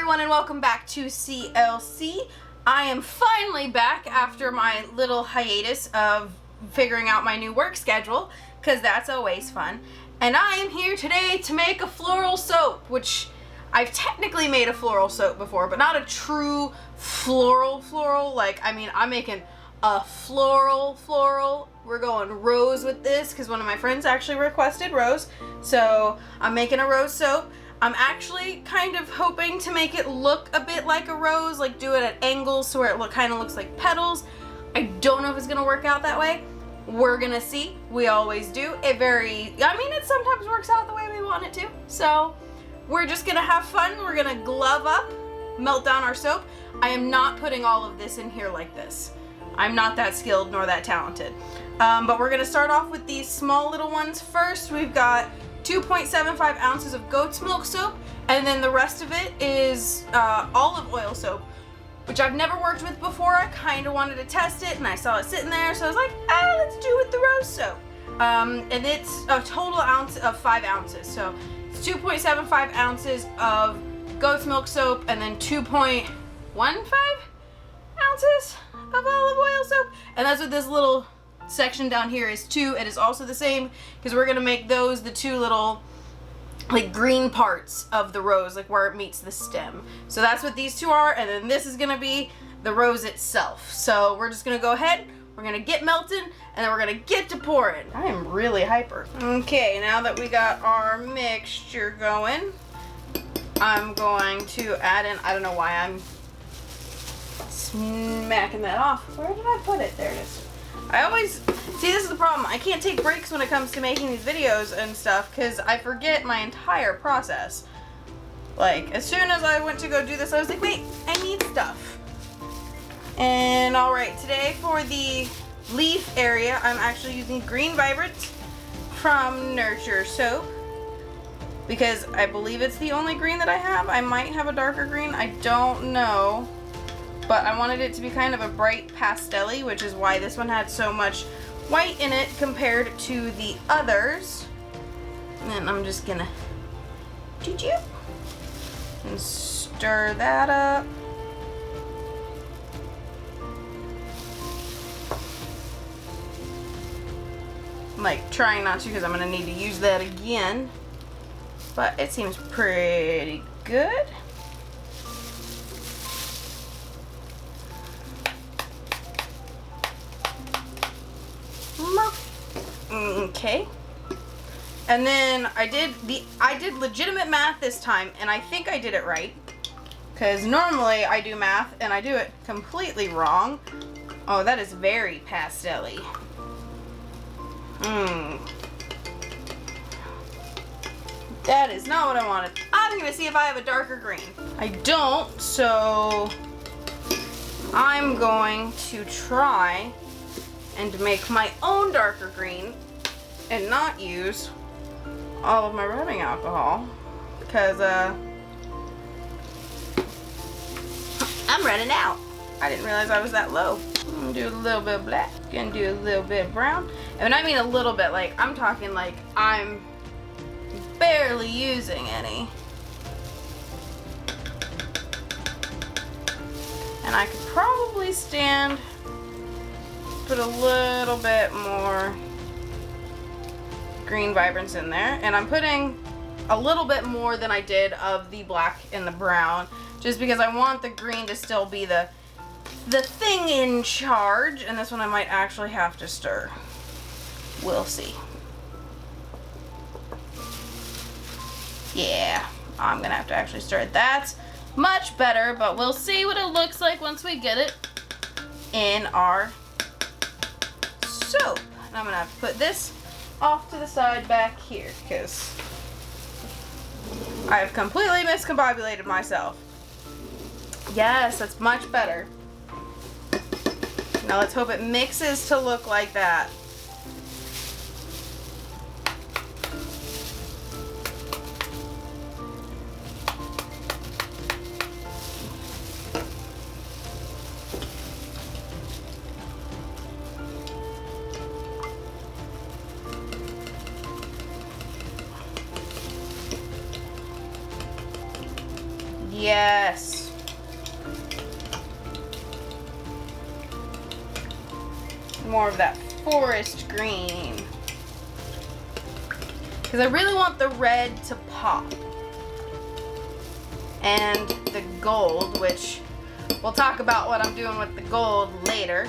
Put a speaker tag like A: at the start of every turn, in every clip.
A: everyone, and welcome back to CLC. I am finally back after my little hiatus of figuring out my new work schedule, because that's always fun. And I am here today to make a floral soap, which I've technically made a floral soap before, but not a true floral. I'm making a floral. We're going rose with this because one of my friends actually requested rose. So I'm making a rose soap. I'm actually kind of hoping to make it look a bit like a rose, like do it at angles so where it kind of looks like petals. I don't know if it's gonna work out that way. We're gonna see. We always do. It sometimes works out the way we want it to. So we're just gonna have fun. We're gonna glove up, melt down our soap. I am not putting all of this in here like this. I'm not that skilled nor that talented. But we're gonna start off with these small little ones first. We've got 2.75 ounces of goat's milk soap, and then the rest of it is olive oil soap, which I've never worked with before. I kind of wanted to test it, and I saw it sitting there, so I was like, let's do it with the rose soap. And it's a total ounce of 5 ounces, so it's 2.75 ounces of goat's milk soap, and then 2.15 ounces of olive oil soap, and that's what this little section down here is too. It is also the same because we're gonna make those the two little like green parts of the rose, like where it meets the stem. So that's what these two are, and then this is gonna be the rose itself. So we're just gonna go ahead, we're gonna get melted, and then we're gonna get to pouring. I am really hyper. Okay, now that we got our mixture going, I'm going to add in, I don't know why I'm smacking that off. Where did I put it? There it is. I always, see, this is the problem. I can't take breaks when it comes to making these videos and stuff because I forget my entire process. Like, as soon as I went to go do this, I was like, wait, I need stuff. And alright, today for the leaf area, I'm actually using Green Vibrant from Nurture Soap because I believe it's the only green that I have. I might have a darker green, I don't know. But I wanted it to be kind of a bright pastel-y, which is why this one had so much white in it compared to the others. And then I'm just gonna and stir that up. I'm like trying not to because I'm gonna need to use that again. But it seems pretty good. Okay, and then I did legitimate math this time, and I think I did it right, because normally I do math and I do it completely wrong. Oh, that is very pastel-y. That is not what I wanted. I'm gonna see if I have a darker green. I don't, so I'm going to try and make my own darker green and not use all of my rubbing alcohol because I'm running out. I didn't realize I was that low. I'm gonna do a little bit of black, gonna do a little bit of brown. And I mean a little bit, like I'm talking like I'm barely using any. And I could probably put a little bit more Green Vibrance in there, and I'm putting a little bit more than I did of the black and the brown just because I want the green to still be the thing in charge, and this one I might actually have to stir. We'll see. Yeah, I'm gonna have to actually stir it. That's much better, but we'll see what it looks like once we get it in our soap. And I'm gonna have to put this off to the side back here because I have completely miscombobulated myself. Yes, that's much better. Now let's hope it mixes to look like that. Yes. More of that forest green. Because I really want the red to pop. And the gold, which we'll talk about what I'm doing with the gold later.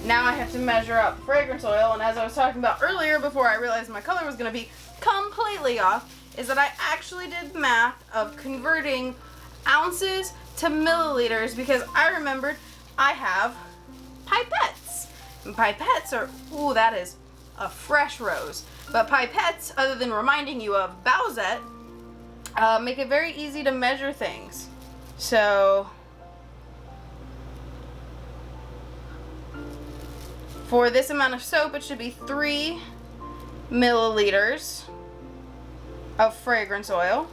A: Now I have to measure up fragrance oil, and as I was talking about earlier before I realized my color was going to be completely off, is that I actually did math of converting ounces to milliliters because I remembered I have pipettes. And pipettes are, ooh, that is a fresh rose. But pipettes, other than reminding you of Bowsette, make it very easy to measure things. So, for this amount of soap, it should be 3 milliliters of fragrance oil,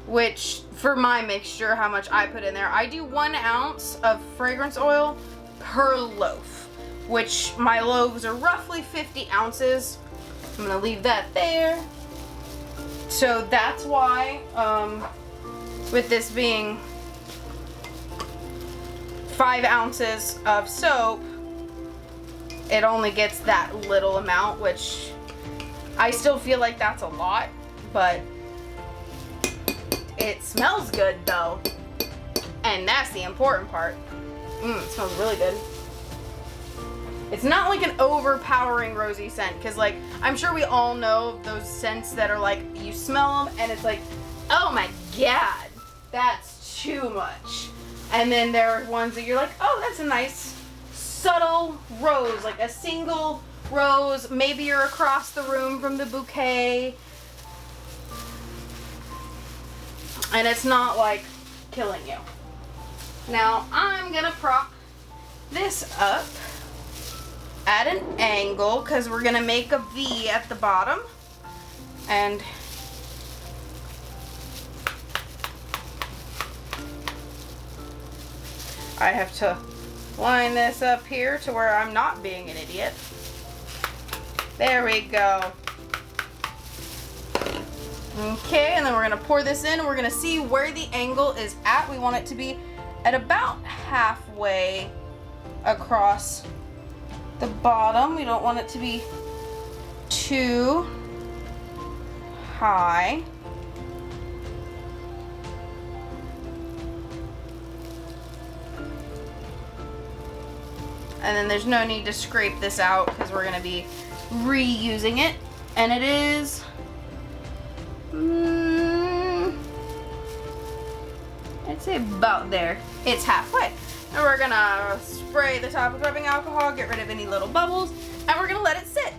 A: which for my mixture, how much I put in there, I do 1 ounce of fragrance oil per loaf, which my loaves are roughly 50 ounces. I'm gonna leave that there. So that's why, with this being 5 ounces of soap, it only gets that little amount, which I still feel like that's a lot, but it smells good though, and that's the important part. It smells really good. It's not like an overpowering rosy scent, because like, I'm sure we all know those scents that are like, you smell them and it's like, oh my god, that's too much. And then there are ones that you're like, oh, that's a nice subtle rose, like a single rose. Maybe you're across the room from the bouquet and it's not like killing you. Now I'm gonna prop this up at an angle because we're gonna make a V at the bottom, and I have to line this up here to where I'm not being an idiot. There we go. Okay, and then we're gonna pour this in and we're gonna see where the angle is at. We want it to be at about halfway across the bottom. We don't want it to be too high. And then there's no need to scrape this out because we're gonna be reusing it. And it is, I'd say about there. It's halfway. And we're gonna spray the top with rubbing alcohol, get rid of any little bubbles, and we're gonna let it sit.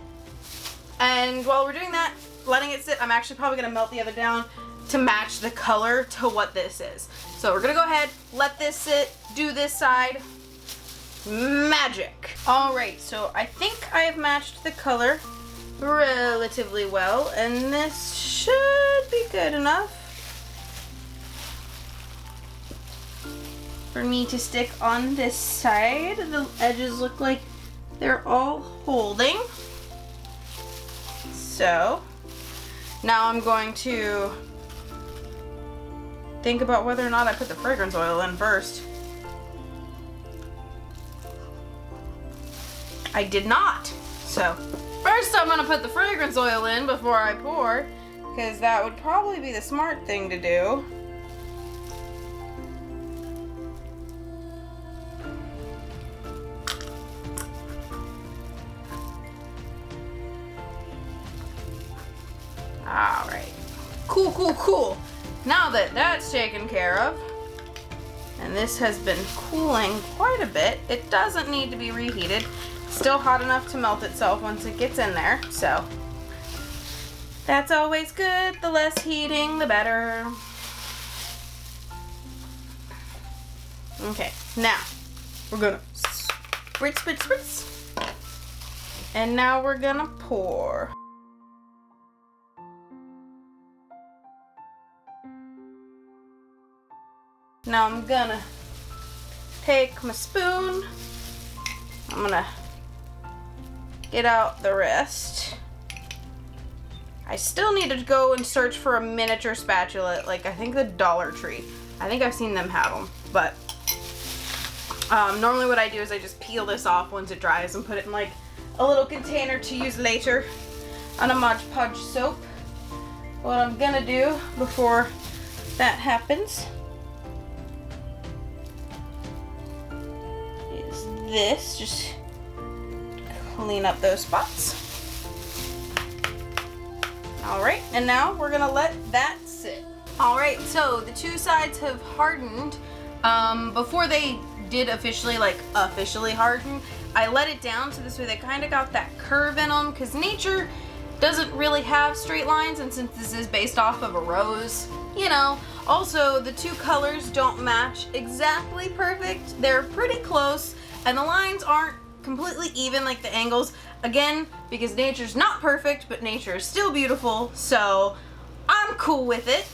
A: And while we're doing that, letting it sit, I'm actually probably gonna melt the other down to match the color to what this is. So we're gonna go ahead, let this sit, do this side. Magic. All right, so I think I have matched the color relatively well, and this should be good enough for me to stick on this side. The edges look like they're all holding. So now I'm going to think about whether or not I put the fragrance oil in first. I did not. So first I'm gonna put the fragrance oil in before I pour, because that would probably be the smart thing to do. All right, cool, cool, cool. Now that that's taken care of, and this has been cooling quite a bit, it doesn't need to be reheated. It's still hot enough to melt itself once it gets in there, so that's always good. The less heating, the better. Okay, now we're gonna spritz, spritz, spritz, and now we're gonna pour. Now I'm gonna take my spoon, I'm gonna get out the rest. I still need to go and search for a miniature spatula, like I think the Dollar Tree I think I've seen them have them, but normally what I do is I just peel this off once it dries and put it in like a little container to use later on a Mod Podge soap. What I'm gonna do before that happens is this, just clean up those spots. Alright, and now we're gonna let that sit. Alright, so the two sides have hardened. Before they did officially harden, I let it down so this way they kind of got that curve in them, because nature doesn't really have straight lines, and since this is based off of a rose, you know. Also, the two colors don't match exactly perfect. They're pretty close, and the lines aren't completely even, like the angles. Again, because nature's not perfect, but nature is still beautiful, so I'm cool with it.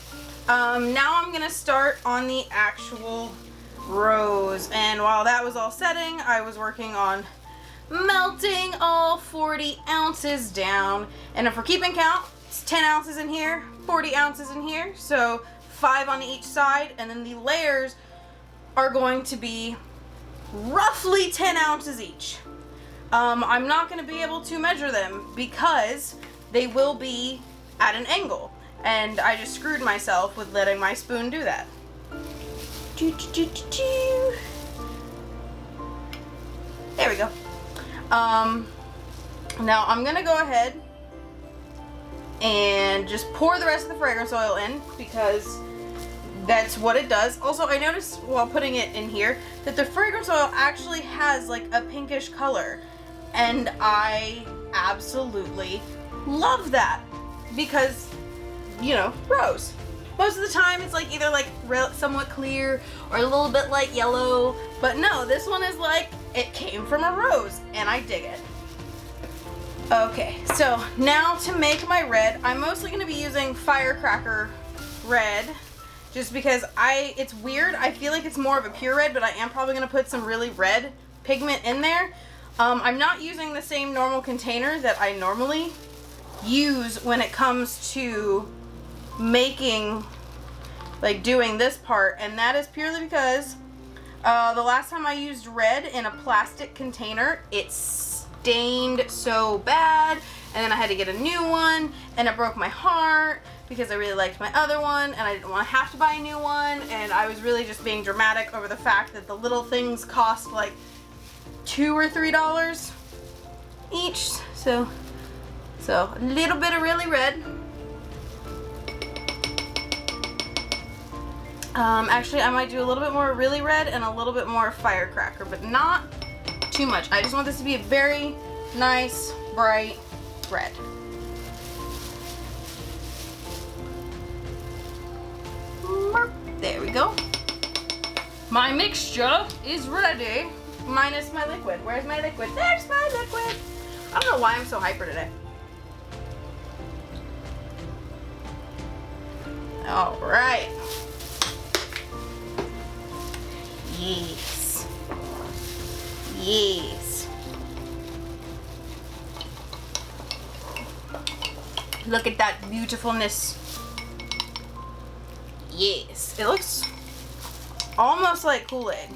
A: Now I'm gonna start on the actual rose, and while that was all setting, I was working on melting all 40 ounces down. And if we're keeping count, it's 10 ounces in here, 40 ounces in here, so 5 on each side, and then the layers are going to be roughly 10 ounces each. I'm not going to be able to measure them because they will be at an angle, and I just screwed myself with letting my spoon do that. There we go. Now I'm gonna go ahead and just pour the rest of the fragrance oil in because that's what it does. Also, I noticed while putting it in here that the fragrance oil actually has like a pinkish color, and I absolutely love that because, you know, rose. Most of the time it's like either like somewhat clear or a little bit like yellow, but no, this one is like it came from a rose, and I dig it. Okay, so now to make my red, I'm mostly going to be using Firecracker red, just because it's weird. I feel like it's more of a pure red, but I am probably going to put some really red pigment in there. I'm not using the same normal container that I normally use when it comes to making, like doing this part, and that is purely because the last time I used red in a plastic container, it stained so bad, and then I had to get a new one, and it broke my heart because I really liked my other one, and I didn't want to have to buy a new one, and I was really just being dramatic over the fact that the little things cost like $2 or $3 each, so a little bit of really red. Actually, I might do a little bit more really red and a little bit more Firecracker, but not too much. I just want this to be a very nice, bright red. There we go. My mixture is ready, minus my liquid. Where's my liquid? There's my liquid. I don't know why I'm so hyper today. All right. Yes. Yes. Look at that beautifulness. Yes. It looks almost like Kool-Aid.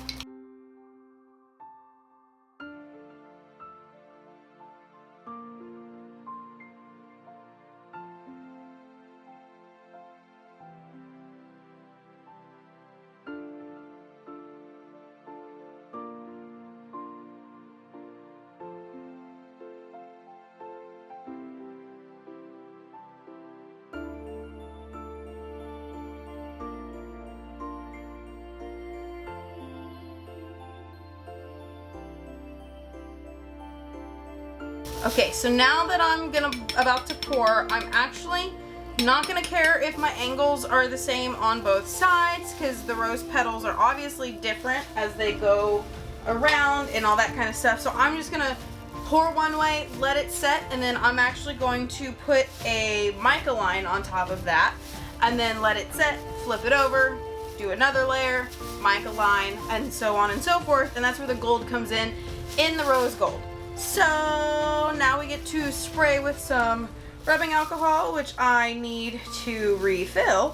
A: Okay, so now that I'm about to pour, I'm actually not gonna care if my angles are the same on both sides, because the rose petals are obviously different as they go around and all that kind of stuff. So I'm just gonna pour one way, let it set, and then I'm actually going to put a mica line on top of that, and then let it set, flip it over, do another layer, mica line, and so on and so forth. And that's where the gold comes in the rose gold. So now we get to spray with some rubbing alcohol, which I need to refill.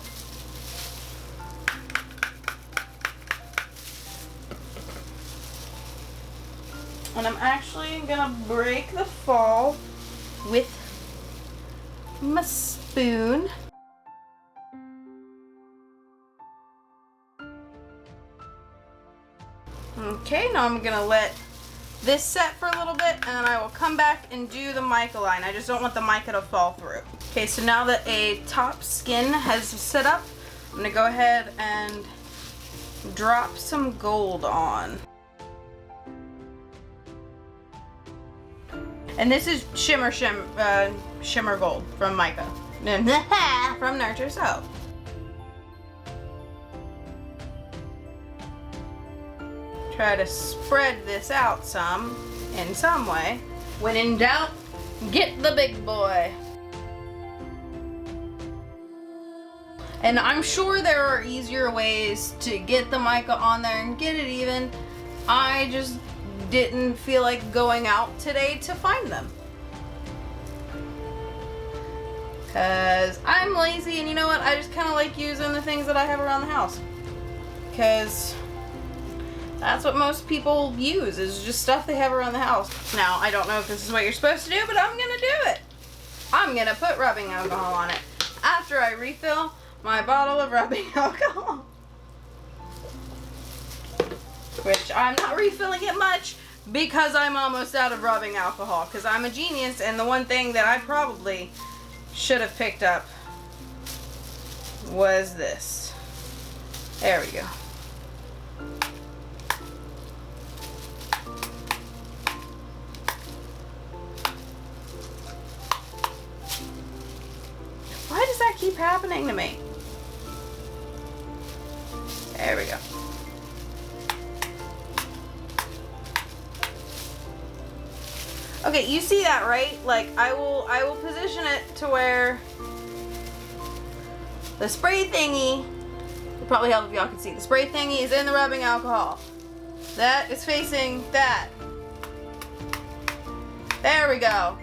A: And I'm actually gonna break the fall with my spoon. Okay, now I'm gonna let this set for a little bit and I will come back and do the mica line. I just don't want the mica to fall through. Okay, so now that a top skin has set up, I'm gonna go ahead and drop some gold on. And this is shimmer gold from Mica. From Nurture Soap. Try to spread this out some, in some way. When in doubt, get the big boy. And I'm sure there are easier ways to get the mica on there and get it even. I just didn't feel like going out today to find them. Cause I'm lazy, and you know what? I just kind of like using the things that I have around the house. Cause that's what most people use, is just stuff they have around the house. Now, I don't know if this is what you're supposed to do, but I'm gonna do it. I'm gonna put rubbing alcohol on it after I refill my bottle of rubbing alcohol. Which I'm not refilling it much because I'm almost out of rubbing alcohol, because I'm a genius, and the one thing that I probably should have picked up was this. There we go. Why does that keep happening to me? There we go. Okay, you see that, right? Like, I will position it to where the spray thingy, it'll probably help if y'all can see. The spray thingy is in the rubbing alcohol. That is facing that. There we go.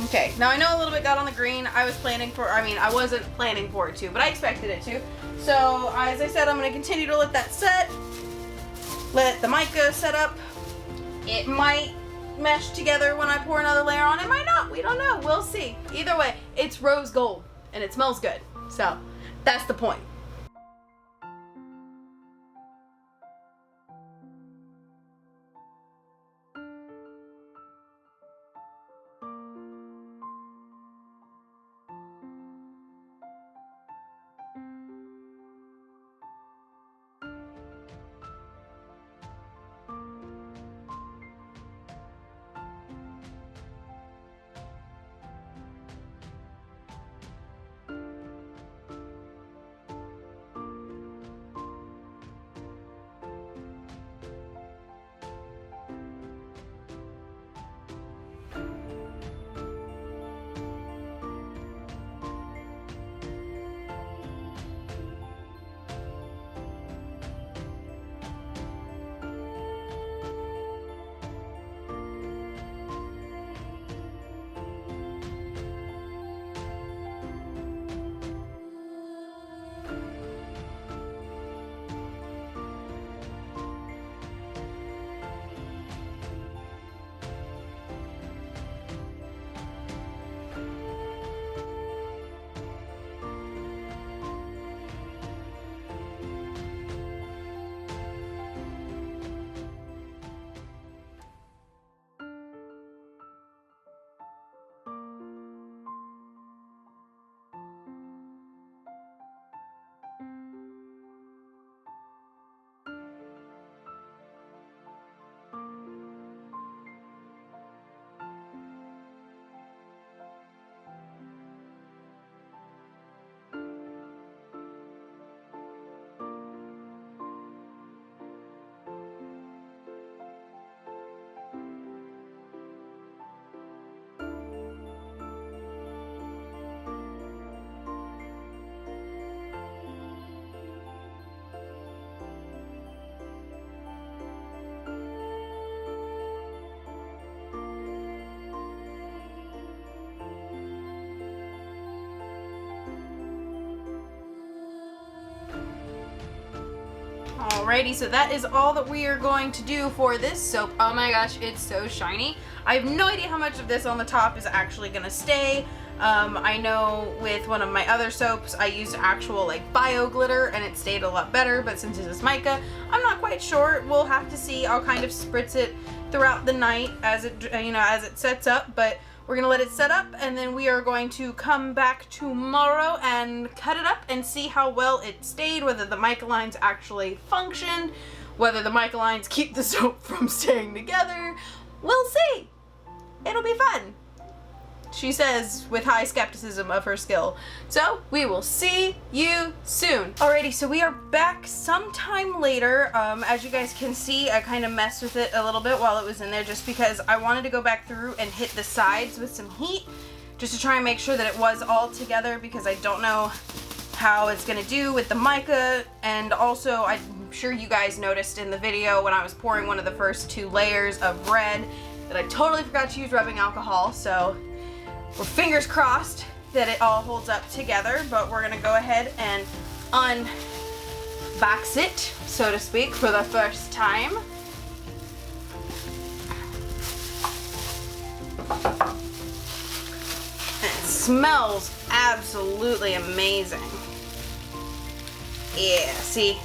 A: Okay, now I know a little bit got on the green. I wasn't planning for it to, but I expected it to. So, as I said, I'm going to continue to let that set. Let the mica set up. It might mesh together when I pour another layer on. It might not. We don't know. We'll see. Either way, it's rose gold, and it smells good. So, that's the point. Alrighty, so that is all that we are going to do for this soap. Oh my gosh, it's so shiny. I have no idea how much of this on the top is actually gonna stay. I know with one of my other soaps, I used actual like bio glitter and it stayed a lot better, but since this is mica, I'm not quite sure. We'll have to see. I'll kind of spritz it throughout the night as it, as it sets up, but we're gonna let it set up and then we are going to come back tomorrow and cut it up and see how well it stayed, whether the mica lines actually functioned, whether the mica lines keep the soap from staying together. We'll see. It'll be fun, she says with high skepticism of her skill. So we will see you soon. Alrighty, so we are back sometime later. As you guys can see, I kind of messed with it a little bit while it was in there just because I wanted to go back through and hit the sides with some heat just to try and make sure that it was all together, because I don't know how it's gonna do with the mica. And also, I'm sure you guys noticed in the video when I was pouring one of the first 2 layers of red that I totally forgot to use rubbing alcohol, so we're fingers crossed that it all holds up together. But we're gonna go ahead and unbox it, so to speak, for the first time. It smells absolutely amazing. Yeah, see,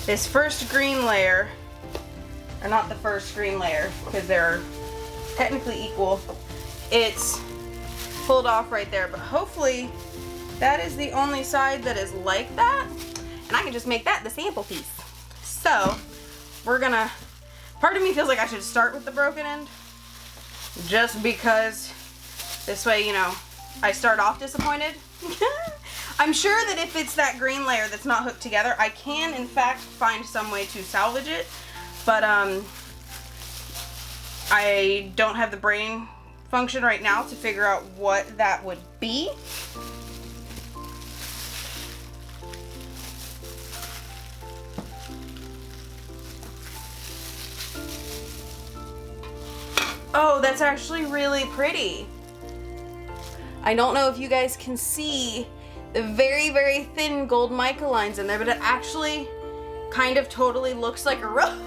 A: this first green layer, or not the first green layer, because they're technically equal, it's pulled off right there, but hopefully that is the only side that is like that, and I can just make that the sample piece. So we're gonna, part of me feels like I should start with the broken end just because this way, I start off disappointed. I'm sure that if it's that green layer that's not hooked together, I can in fact find some way to salvage it, but I don't have the brain function right now to figure out what that would be. Oh, that's actually really pretty. I don't know if you guys can see the very, very thin gold mica lines in there, but it actually kind of totally looks like a rose,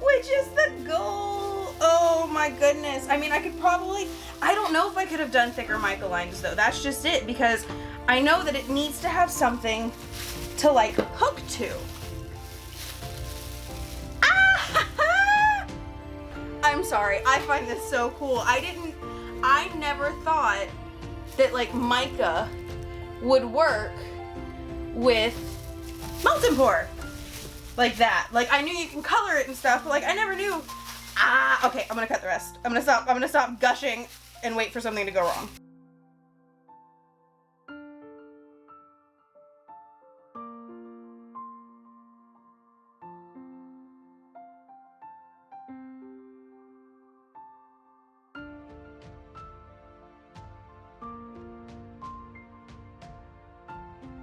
A: which is the goal. Oh my goodness. I mean, I could probably, I don't know if I could have done thicker mica lines though. That's just it, because I know that it needs to have something to like hook to. Ah! I'm sorry. I find this so cool. I never thought that like mica would work with molten pour like that. Like, I knew you can color it and stuff, but like I never knew. Okay, I'm gonna cut the rest. I'm gonna stop gushing and wait for something to go wrong.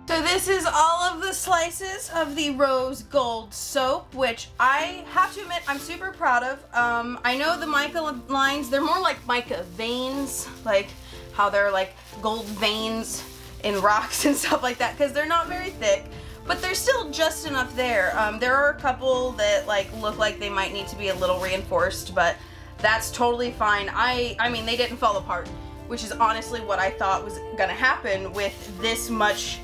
A: So this is all of the slices of the rose gold soap, which I have to admit I'm super proud of. I know the mica lines, they're more like mica veins, like how they're like gold veins in rocks and stuff like that, because they're not very thick, but they're still just enough there. There are a couple that like look like they might need to be a little reinforced, but that's totally fine. I mean, they didn't fall apart, which is honestly what I thought was gonna happen with this much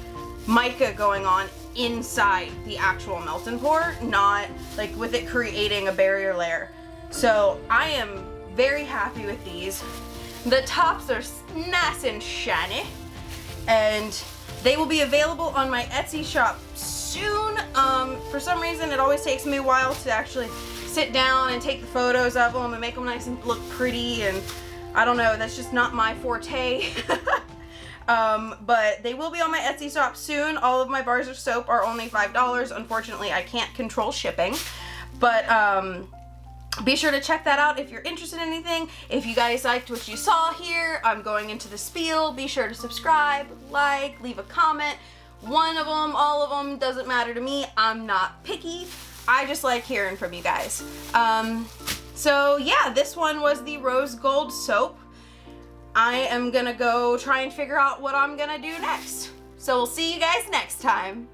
A: mica going on inside the actual melt and pour, not like with it creating a barrier layer. So I am very happy with these. The tops are nice and shiny, and they will be available on my Etsy shop soon. For some reason, it always takes me a while to actually sit down and take the photos of them and make them nice and look pretty, and I don't know, that's just not my forte. But they will be on my Etsy shop soon. All of my bars of soap are only $5. Unfortunately, I can't control shipping, but be sure to check that out if you're interested in anything. If you guys liked what you saw here, I'm going into the spiel. Be sure to subscribe, like, leave a comment. One of them, all of them, doesn't matter to me. I'm not picky. I just like hearing from you guys. So yeah, this one was the rose gold soap. I am gonna go try and figure out what I'm gonna do next. So we'll see you guys next time.